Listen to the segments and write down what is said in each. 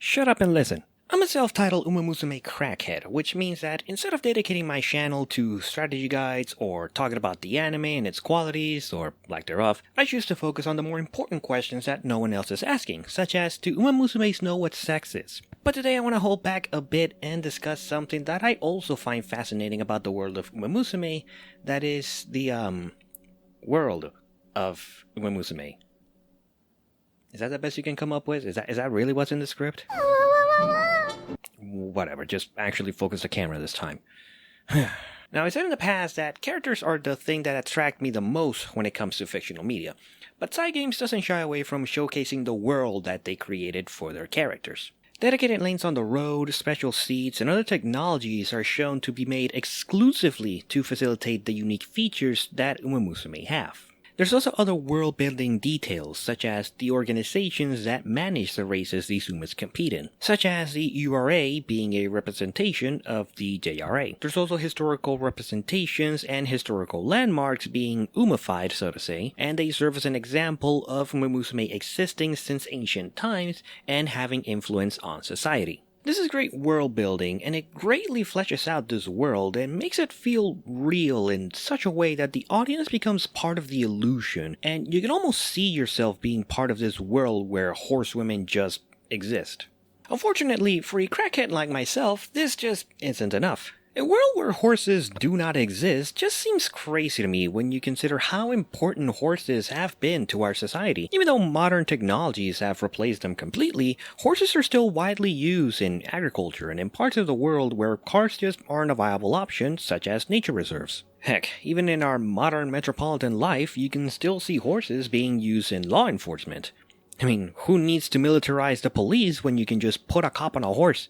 Shut up and listen. I'm a self-titled Umamusume crackhead, which means that instead of dedicating my channel to strategy guides or talking about the anime and its qualities, or lack thereof, I choose to focus on the more important questions that no one else is asking, such as, do Umamusumes know what sex is? But today I want to hold back a bit and discuss something that I also find fascinating about the world of Umamusume, that is the, world of Umamusume. Is that the best you can come up with? Is that really what's in the script? Whatever, just actually focus the camera this time. Now, I said in the past that characters are the thing that attract me the most when it comes to fictional media, but Side Games doesn't shy away from showcasing the world that they created for their characters. Dedicated lanes on the road, special seats, and other technologies are shown to be made exclusively to facilitate the unique features that Umamusume have. There's also other world-building details, such as the organizations that manage the races these Umas compete in, such as the URA being a representation of the JRA. There's also historical representations and historical landmarks being Umified, so to say, and they serve as an example of Umamusume existing since ancient times and having influence on society. This is great world building, and it greatly fleshes out this world and makes it feel real in such a way that the audience becomes part of the illusion, and you can almost see yourself being part of this world where horsewomen just exist. Unfortunately, for a crackhead like myself, this just isn't enough. A world where horses do not exist just seems crazy to me when you consider how important horses have been to our society. Even though modern technologies have replaced them completely, horses are still widely used in agriculture and in parts of the world where cars just aren't a viable option, such as nature reserves. Heck, even in our modern metropolitan life, you can still see horses being used in law enforcement. I mean, who needs to militarize the police when you can just put a cop on a horse?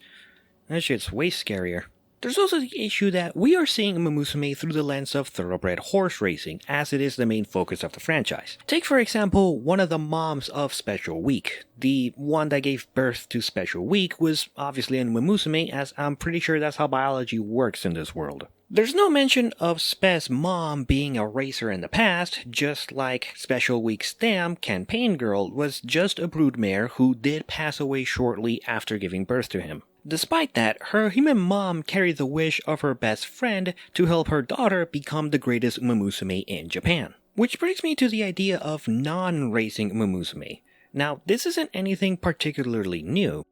That shit's way scarier. There's also the issue that we are seeing Umamusume through the lens of thoroughbred horse racing, as it is the main focus of the franchise. Take, for example, one of the moms of Special Week. The one that gave birth to Special Week was obviously an Umamusume, as I'm pretty sure that's how biology works in this world. There's no mention of Spes' mom being a racer in the past, just like Special Week's dam, campaign girl, was just a broodmare who did pass away shortly after giving birth to him. Despite that, her human mom carried the wish of her best friend to help her daughter become the greatest Umamusume in Japan. Which brings me to the idea of non-racing Umamusume. Now, this isn't anything particularly new.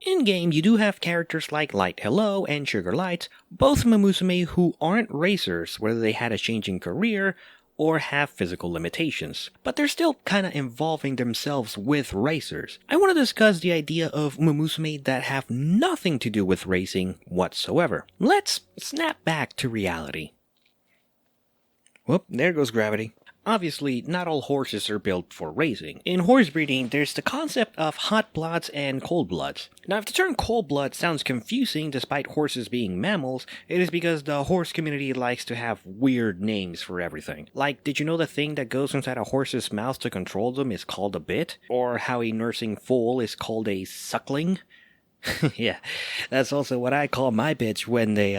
In-game, you do have characters like Light Hello and Sugar Light, both Umamusume who aren't racers, whether they had a changing career or have physical limitations, but they're still kinda involving themselves with racers. I want to discuss the idea of Umamusume that have nothing to do with racing whatsoever. Let's snap back to reality. Whoop, there goes gravity. Obviously, not all horses are built for racing. In horse breeding, there's the concept of hot bloods and cold bloods. Now, if the term cold blood sounds confusing despite horses being mammals, it is because the horse community likes to have weird names for everything. Like, did you know the thing that goes inside a horse's mouth to control them is called a bit? Or how a nursing foal is called a suckling? Yeah, that's also what I call my bitch when they,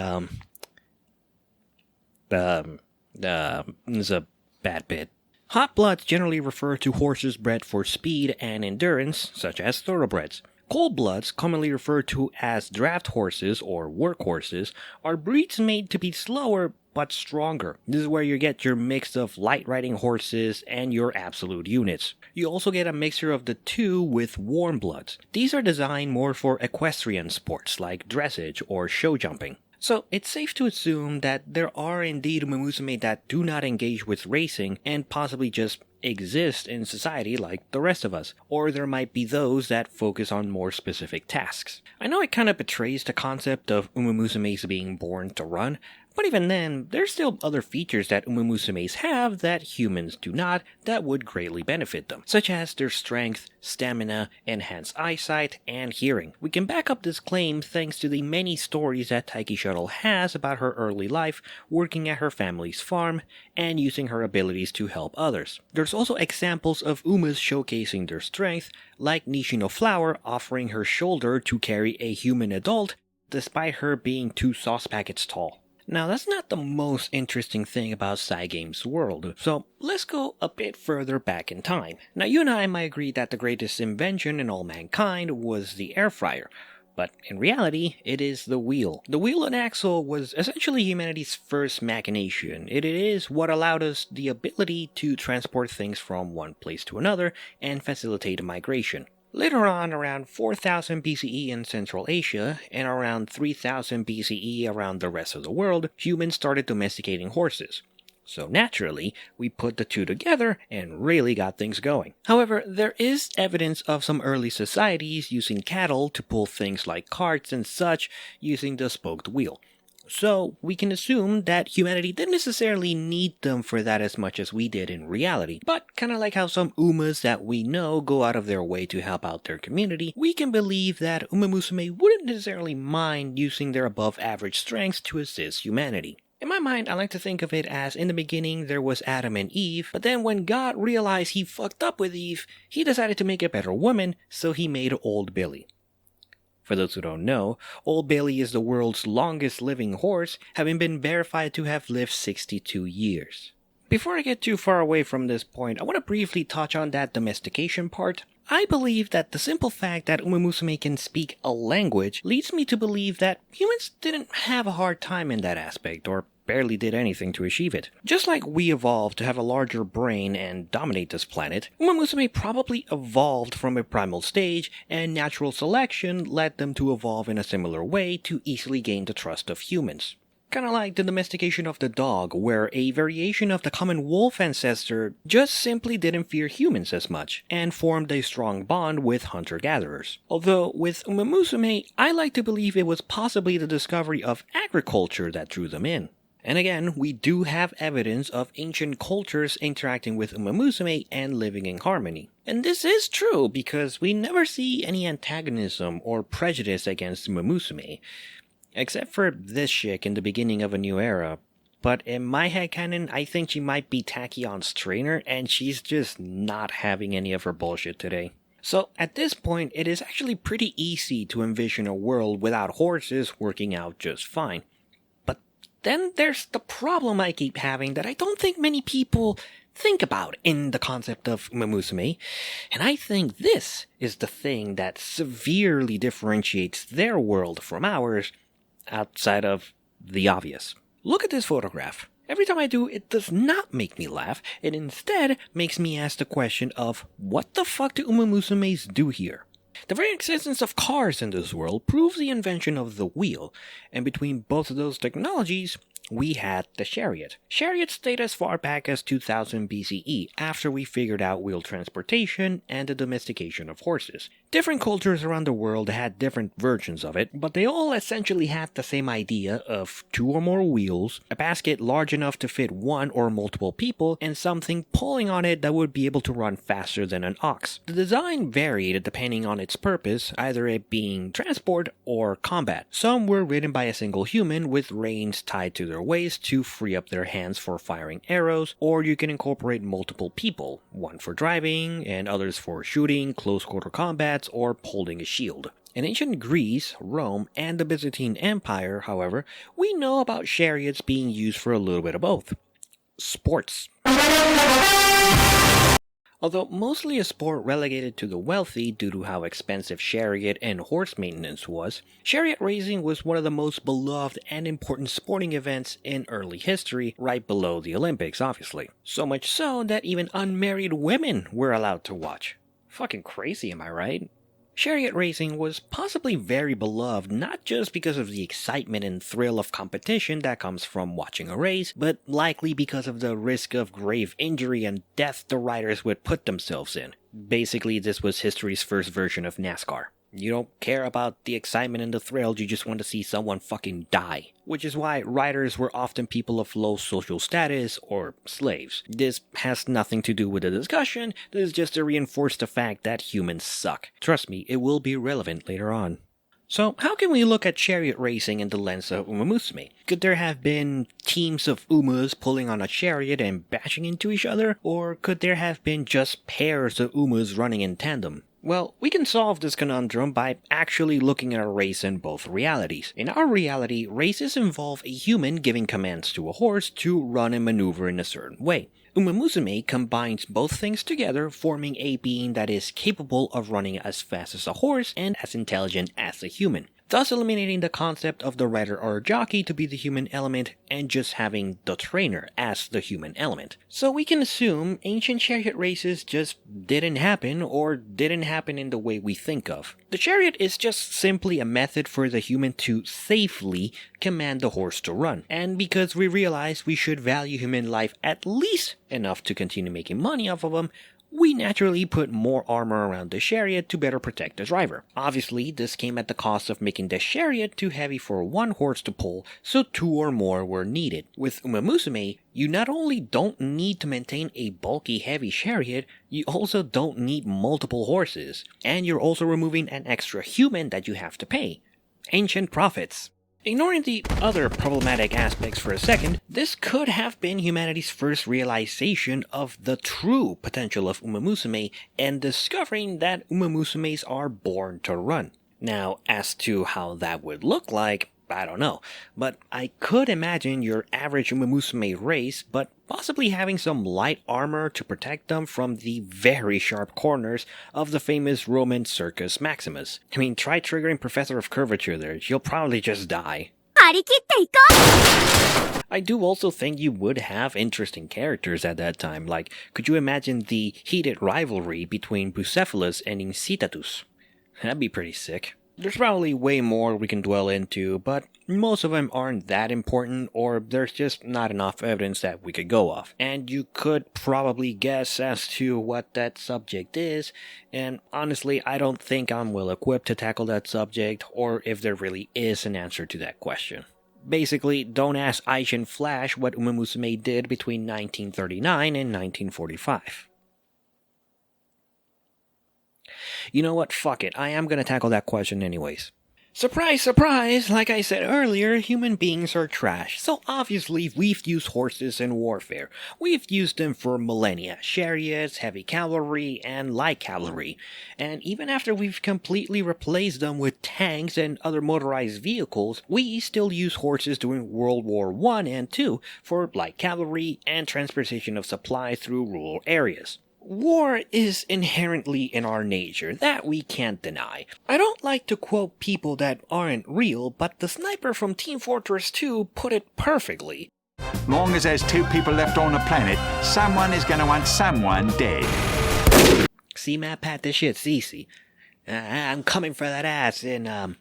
it's a bad bit. Hot bloods generally refer to horses bred for speed and endurance, such as thoroughbreds. Cold bloods, commonly referred to as draft horses or workhorses, are breeds made to be slower but stronger. This is where you get your mix of light riding horses and your absolute units. You also get a mixture of the two with warm bloods. These are designed more for equestrian sports like dressage or show jumping. So, it's safe to assume that there are indeed Umamusume that do not engage with racing and possibly just exist in society like the rest of us, or there might be those that focus on more specific tasks. I know it kind of betrays the concept of Umamusumes being born to run, but even then, there's still other features that Umamusumes have that humans do not that would greatly benefit them, such as their strength, stamina, enhanced eyesight, and hearing. We can back up this claim thanks to the many stories that Taiki Shuttle has about her early life working at her family's farm and using her abilities to help others. There's also examples of Umas showcasing their strength, like Nishino Flower offering her shoulder to carry a human adult despite her being 2 sauce packets tall. Now, that's not the most interesting thing about Cygame's world, so let's go a bit further back in time. Now, you and I might agree that the greatest invention in all mankind was the air fryer, but in reality, it is the wheel. The wheel and axle was essentially humanity's first machination. It is what allowed us the ability to transport things from one place to another and facilitate migration. Later on, around 4000 BCE in Central Asia, and around 3000 BCE around the rest of the world, humans started domesticating horses. So naturally, we put the two together and really got things going. However, there is evidence of some early societies using cattle to pull things like carts and such using the spoked wheel. So we can assume that humanity didn't necessarily need them for that as much as we did in reality. But kinda like how some Umas that we know go out of their way to help out their community, we can believe that Umamusume wouldn't necessarily mind using their above average strengths to assist humanity. In my mind, I like to think of it as in the beginning there was Adam and Eve, but then when God realized he fucked up with Eve, he decided to make a better woman, so he made Old Billy. For those who don't know, Old Billy is the world's longest living horse, having been verified to have lived 62 years. Before I get too far away from this point, I want to briefly touch on that domestication part. I believe that the simple fact that Umamusume can speak a language leads me to believe that humans didn't have a hard time in that aspect, or barely did anything to achieve it. Just like we evolved to have a larger brain and dominate this planet, Umamusume probably evolved from a primal stage, and natural selection led them to evolve in a similar way to easily gain the trust of humans. Kinda like the domestication of the dog, where a variation of the common wolf ancestor just simply didn't fear humans as much, and formed a strong bond with hunter-gatherers. Although, with Umamusume, I like to believe it was possibly the discovery of agriculture that drew them in. And again, we do have evidence of ancient cultures interacting with Umamusume and living in harmony. And this is true because we never see any antagonism or prejudice against Umamusume. Except for this chick in the beginning of A New Era. But in my headcanon, I think she might be Tachyon's trainer, and she's just not having any of her bullshit today. So at this point, it is actually pretty easy to envision a world without horses working out just fine. But then there's the problem I keep having that I don't think many people think about in the concept of Umamusume, and I think this is the thing that severely differentiates their world from ours, outside of the obvious. Look at this photograph. Every time I do, it does not make me laugh. It instead makes me ask the question of, what the fuck do Umamusumes do here? The very existence of cars in this world proves the invention of the wheel, and between both of those technologies, we had the chariot. Chariots date as far back as 2000 BCE, after we figured out wheel transportation and the domestication of horses. Different cultures around the world had different versions of it, but they all essentially had the same idea of 2 or more wheels, a basket large enough to fit 1 or multiple people, and something pulling on it that would be able to run faster than an ox. The design varied depending on its purpose, either it being transport or combat. Some were ridden by a single human with reins tied to their waist to free up their hands for firing arrows, or you can incorporate multiple people, one for driving and others for shooting, close quarter combats, or holding a shield. In ancient Greece, Rome, and the Byzantine Empire, however, we know about chariots being used for a little bit of both. Sports. Although mostly a sport relegated to the wealthy due to how expensive chariot and horse maintenance was, chariot racing was one of the most beloved and important sporting events in early history, right below the Olympics, obviously. So much so that even unmarried women were allowed to watch. Fucking crazy, am I right? Chariot racing was possibly very beloved not just because of the excitement and thrill of competition that comes from watching a race, but likely because of the risk of grave injury and death the riders would put themselves in. Basically, this was history's first version of NASCAR. You don't care about the excitement and the thrill, you just want to see someone fucking die. Which is why riders were often people of low social status or slaves. This has nothing to do with the discussion, this is just to reinforce the fact that humans suck. Trust me, it will be relevant later on. So, how can we look at chariot racing in the lens of Umamusume? Could there have been teams of Umas pulling on a chariot and bashing into each other? Or could there have been just pairs of Umas running in tandem? Well, we can solve this conundrum by actually looking at a race in both realities. In our reality, races involve a human giving commands to a horse to run and maneuver in a certain way. Umamusume combines both things together, forming a being that is capable of running as fast as a horse and as intelligent as a human, thus eliminating the concept of the rider or jockey to be the human element and just having the trainer as the human element. So we can assume ancient chariot races just didn't happen or didn't happen in the way we think of. The chariot is just simply a method for the human to safely command the horse to run. And because we realize we should value human life at least enough to continue making money off of them, we naturally put more armor around the chariot to better protect the driver. Obviously, this came at the cost of making the chariot too heavy for one horse to pull, so 2 or more were needed. With Umamusume, you not only don't need to maintain a bulky heavy chariot, you also don't need multiple horses. And you're also removing an extra human that you have to pay. Ancient profits. Ignoring the other problematic aspects for a second, this could have been humanity's first realization of the true potential of Umamusume and discovering that Umamusumes are born to run. Now, as to how that would look like, I don't know, but I could imagine your average Umamusume race, but possibly having some light armor to protect them from the very sharp corners of the famous Roman Circus Maximus. I mean, try triggering Professor of Curvature there, you'll probably just die. I do also think you would have interesting characters at that time, like, could you imagine the heated rivalry between Bucephalus and Incitatus? That'd be pretty sick. There's probably way more we can dwell into, but most of them aren't that important, or there's just not enough evidence that we could go off. And you could probably guess as to what that subject is, and honestly, I don't think I'm well equipped to tackle that subject, or if there really is an answer to that question. Basically, don't ask Aishin Flash what Umamusume did between 1939 and 1945. You know what, fuck it, I am gonna tackle that question anyways. Surprise, surprise, like I said earlier, human beings are trash, so obviously we've used horses in warfare. We've used them for millennia, chariots, heavy cavalry, and light cavalry. And even after we've completely replaced them with tanks and other motorized vehicles, we still use horses during World War I and II for light cavalry and transportation of supplies through rural areas. War is inherently in our nature, that we can't deny. I don't like to quote people that aren't real, but the sniper from Team Fortress 2 put it perfectly. Long as there's 2 people left on the planet, someone is gonna want someone dead. See, Matt Pat, this shit's easy. I'm coming for that ass in,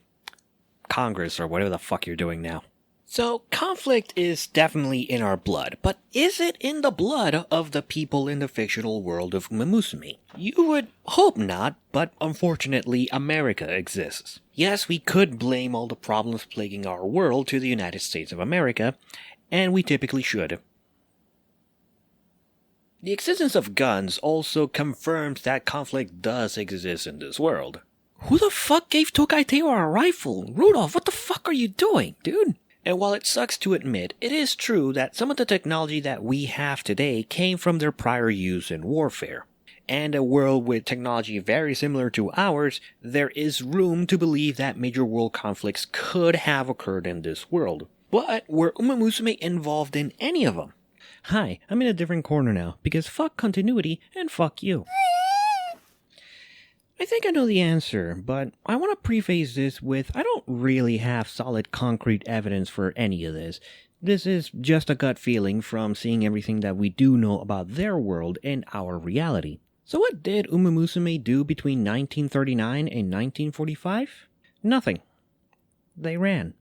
Congress or whatever the fuck you're doing now. So, conflict is definitely in our blood, but is it in the blood of the people in the fictional world of Umamusume? You would hope not, but unfortunately America exists. Yes, we could blame all the problems plaguing our world to the United States of America, and we typically should. The existence of guns also confirms that conflict does exist in this world. Who the fuck gave Tokaitewa a rifle? Rudolph, what the fuck are you doing, dude? And while it sucks to admit, it is true that some of the technology that we have today came from their prior use in warfare. And a world with technology very similar to ours, there is room to believe that major world conflicts could have occurred in this world. But were Umamusume involved in any of them? Hi, I'm in a different corner now, because fuck continuity and fuck you. I think I know the answer, but I want to preface this with I don't really have solid concrete evidence for any of this. This is just a gut feeling from seeing everything that we do know about their world and our reality. So what did Umamusume do between 1939 and 1945? Nothing. They ran.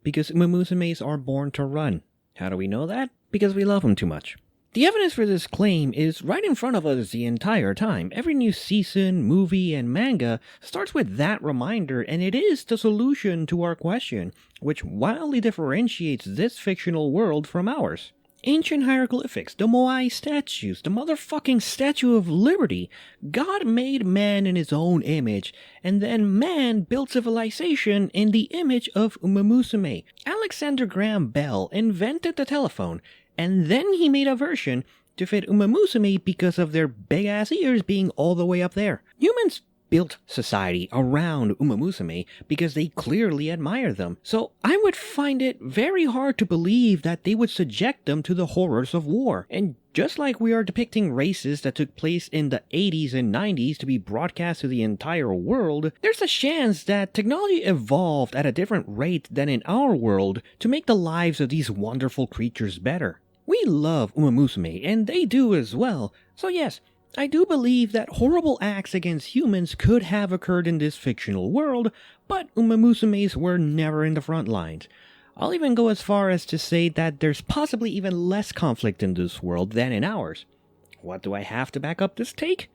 Because Umamusumes are born to run. How do we know that? Because we love them too much. The evidence for this claim is right in front of us the entire time. Every new season, movie, and manga starts with that reminder, and it is the solution to our question, which wildly differentiates this fictional world from ours. Ancient hieroglyphics, the Moai statues, the motherfucking Statue of Liberty. God made man in his own image, and then man built civilization in the image of Umamusume. Alexander Graham Bell invented the telephone, and then he made a version to fit Umamusume because of their big-ass ears being all the way up there. Humans built society around Umamusume because they clearly admire them, so I would find it very hard to believe that they would subject them to the horrors of war. And just like we are depicting races that took place in the 80s and 90s to be broadcast to the entire world, there's a chance that technology evolved at a different rate than in our world to make the lives of these wonderful creatures better. We love Umamusume, and they do as well, so yes, I do believe that horrible acts against humans could have occurred in this fictional world, but Umamusumes were never in the front lines. I'll even go as far as to say that there's possibly even less conflict in this world than in ours. What do I have to back up this take?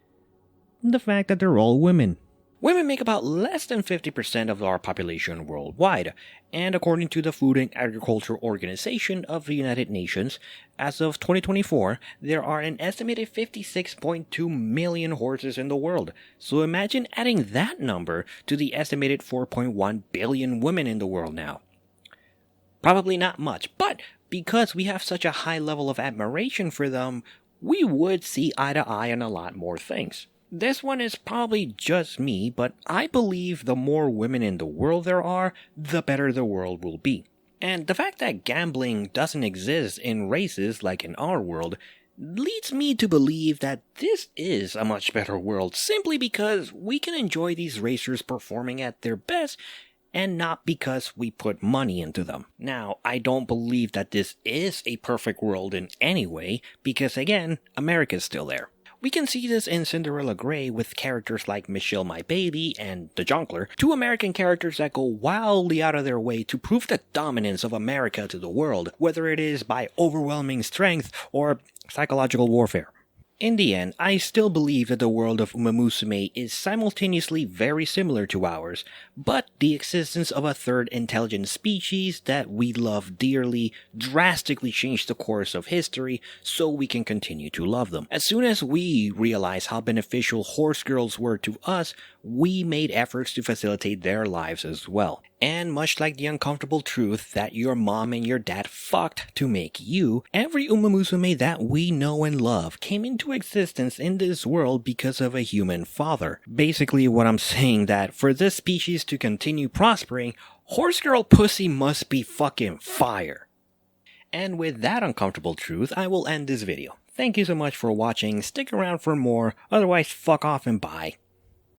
The fact that they're all women. Women make about less than 50% of our population worldwide, and according to the Food and Agriculture Organization of the United Nations, as of 2024, there are an estimated 56.2 million horses in the world. So imagine adding that number to the estimated 4.1 billion women in the world now. Probably not much, but because we have such a high level of admiration for them, we would see eye to eye on a lot more things. This one is probably just me, but I believe the more women in the world there are, the better the world will be. And the fact that gambling doesn't exist in races like in our world leads me to believe that this is a much better world simply because we can enjoy these racers performing at their best and not because we put money into them. Now, I don't believe that this is a perfect world in any way because again, America's still there. We can see this in Cinderella Grey with characters like Michelle My Baby and The Jonkler, two American characters that go wildly out of their way to prove the dominance of America to the world, whether it is by overwhelming strength or psychological warfare. In the end, I still believe that the world of Umamusume is simultaneously very similar to ours, but the existence of a third intelligent species that we love dearly drastically changed the course of history so we can continue to love them. As soon as we realized how beneficial horse girls were to us, we made efforts to facilitate their lives as well. And much like the uncomfortable truth that your mom and your dad fucked to make you, every Umamusume that we know and love came into existence in this world because of a human father. Basically what I'm saying that for this species to continue prospering, horse girl pussy must be fucking fire. And with that uncomfortable truth, I will end this video. Thank you so much for watching, stick around for more, otherwise fuck off and bye.